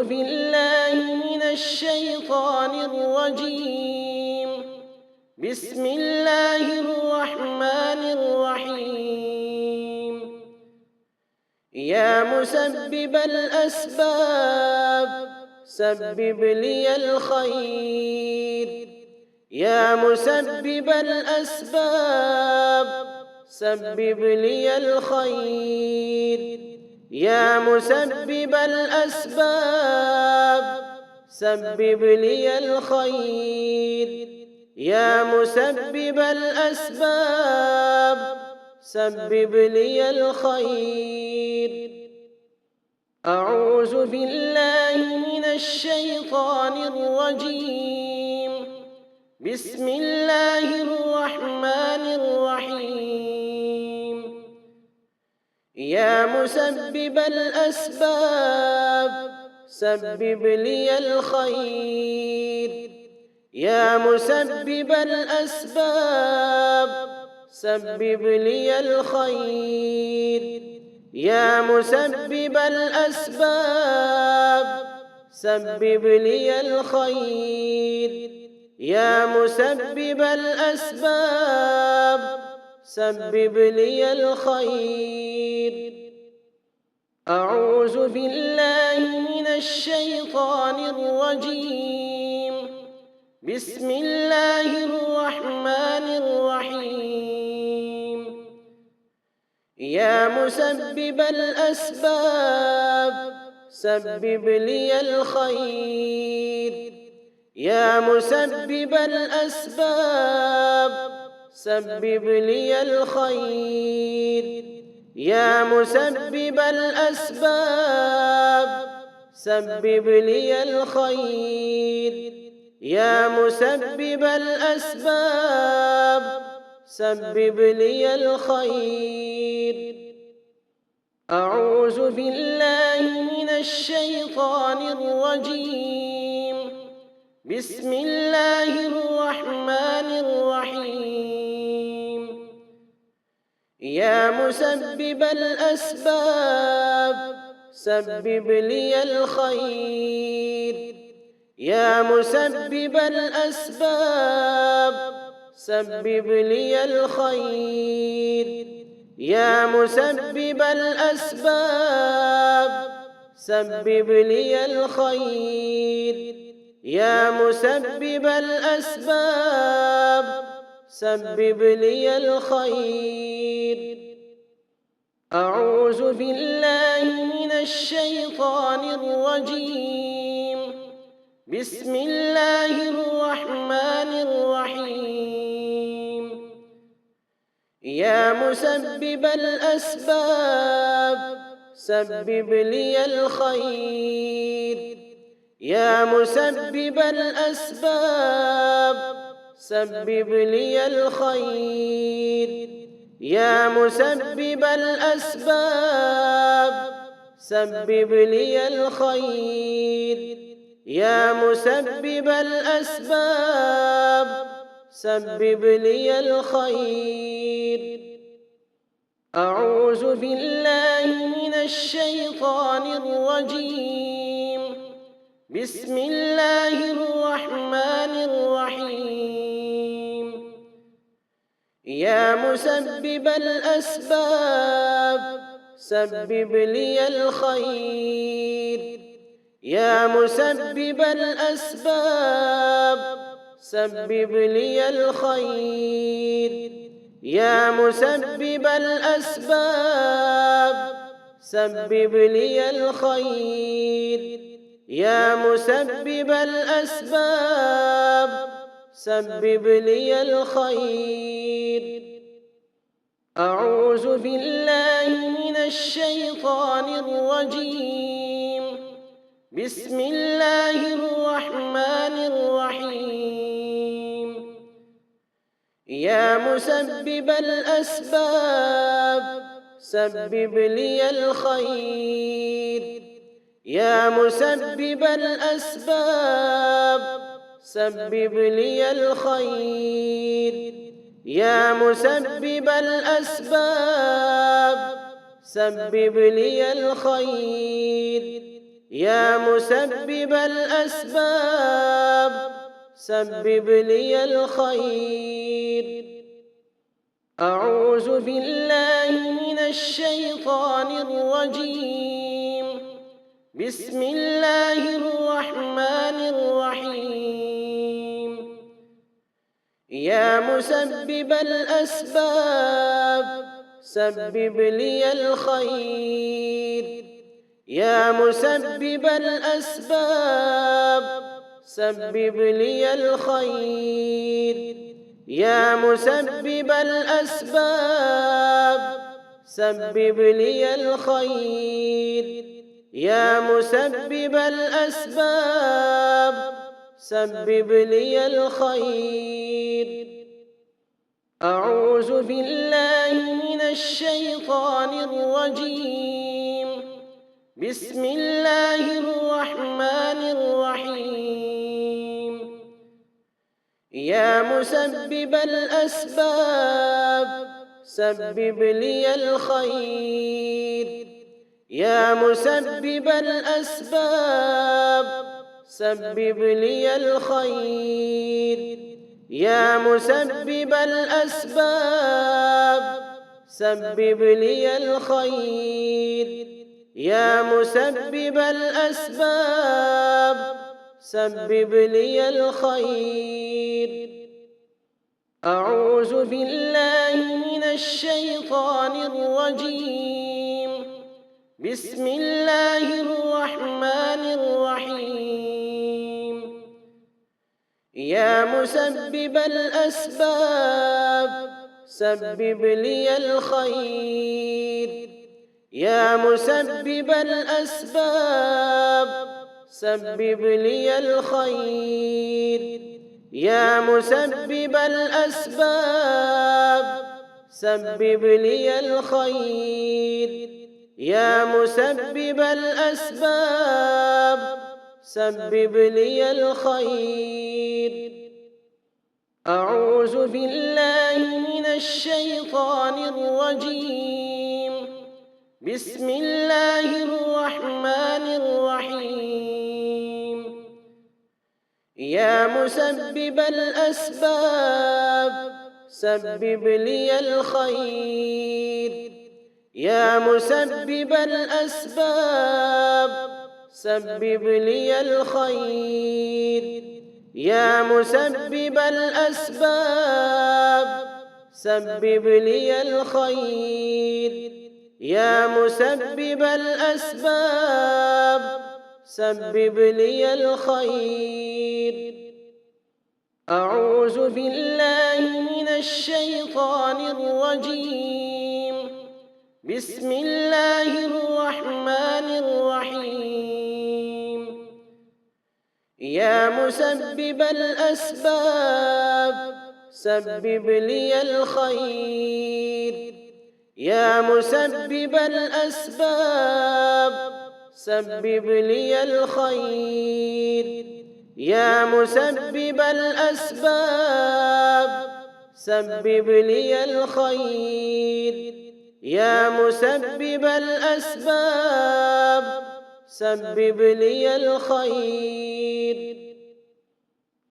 أعوذ بالله من الشيطان الرجيم. بسم الله الرحمن الرحيم. يا مسبب الأسباب سبب لي الخير. يا مسبب الأسباب سبب لي الخير. يا مسبب الأسباب سبب لي الخير. يا مسبب الأسباب سبب لي الخير. أعوذ بالله من الشيطان الرجيم. بسم الله الرحمن الرحيم. يا مسبب الأسباب سبب لي الخير. يا مسبب الأسباب سبب لي الخير. يا مسبب الأسباب سبب لي الخير. يا مسبب الأسباب سبب لي الخير. أعوذ بالله من الشيطان الرجيم. بسم الله الرحمن الرحيم. يا مسبب الأسباب سبب لي الخير. يا مسبب الأسباب سبب لي الخير. يا مسبب الأسباب سبب لي الخير. يا مسبب الأسباب سبب لي الخير. أعوذ بالله من الشيطان الرجيم. بسم الله الرحمن الرحيم. يا مسبب الأسباب سبب لي الخير. يا مسبب الأسباب سبب لي الخير. يا مسبب الأسباب سبب لي الخير. يا مسبب الأسباب سبب لي الخير. أعوذ بالله من الشيطان الرجيم. بسم الله الرحمن الرحيم. يا مسبب الأسباب سبب لي الخير. يا مسبب الأسباب سبب لي الخير. يا مسبب الأسباب سبب لي الخير. يا مسبب الأسباب سبب لي الخير. أعوذ بالله من الشيطان الرجيم. بسم الله الرحمن الرحيم. يا مسبب الأسباب سبب لي الخير. يا مسبب الأسباب سبب لي الخير. يا مسبب الأسباب سبب لي الخير. يا مسبب الأسباب سبب لي الخير. أعوذ بالله من الشيطان الرجيم. بسم الله الرحمن الرحيم. يا مسبب الأسباب سبب لي الخير. يا مسبب الأسباب سبب لي الخير. يا مسبب الأسباب سبب لي الخير. يا مسبب الأسباب سبب لي الخير. أعوذ بالله من الشيطان الرجيم. بسم الله الرحمن الرحيم. يا مسبب الأسباب سبب لي الخير. يا مسبب الأسباب سبب لي الخير. يا مسبب الأسباب سبب لي الخير. يا مسبب الأسباب سبب لي الخير. أعوذ بالله من الشيطان الرجيم. بسم الله الرحمن الرحيم. يا مسبب الأسباب سبب لي الخير. يا مسبب الأسباب سبب لي الخير. يا مسبب الأسباب سبب لي الخير. يا مسبب الأسباب سبب لي الخير. أعوذ بالله من الشيطان الرجيم. بسم الله الرحمن الرحيم. يا مسبب الأسباب سبب لي الخير. يا مسبب الأسباب سبب لي الخير. يا مسبب الأسباب سبب لي الخير. يا مسبب الأسباب سبب لي الخير. أعوذ بالله من الشيطان الرجيم. بسم الله الرحمن الرحيم. يا مسبب الأسباب سبب لي الخير. يا مسبب الأسباب سبب لي الخير. يا مسبب الأسباب سبب لي الخير. يا مسبب الأسباب سبب لي الخير. أعوذ بالله من الشيطان الرجيم. بسم الله الرحمن الرحيم. يا مسبب الأسباب سبب لي الخير. يا مسبب الأسباب سبب لي الخير. يا مسبب الأسباب سبب لي الخير. يا مسبب الأسباب سبب لي الخير.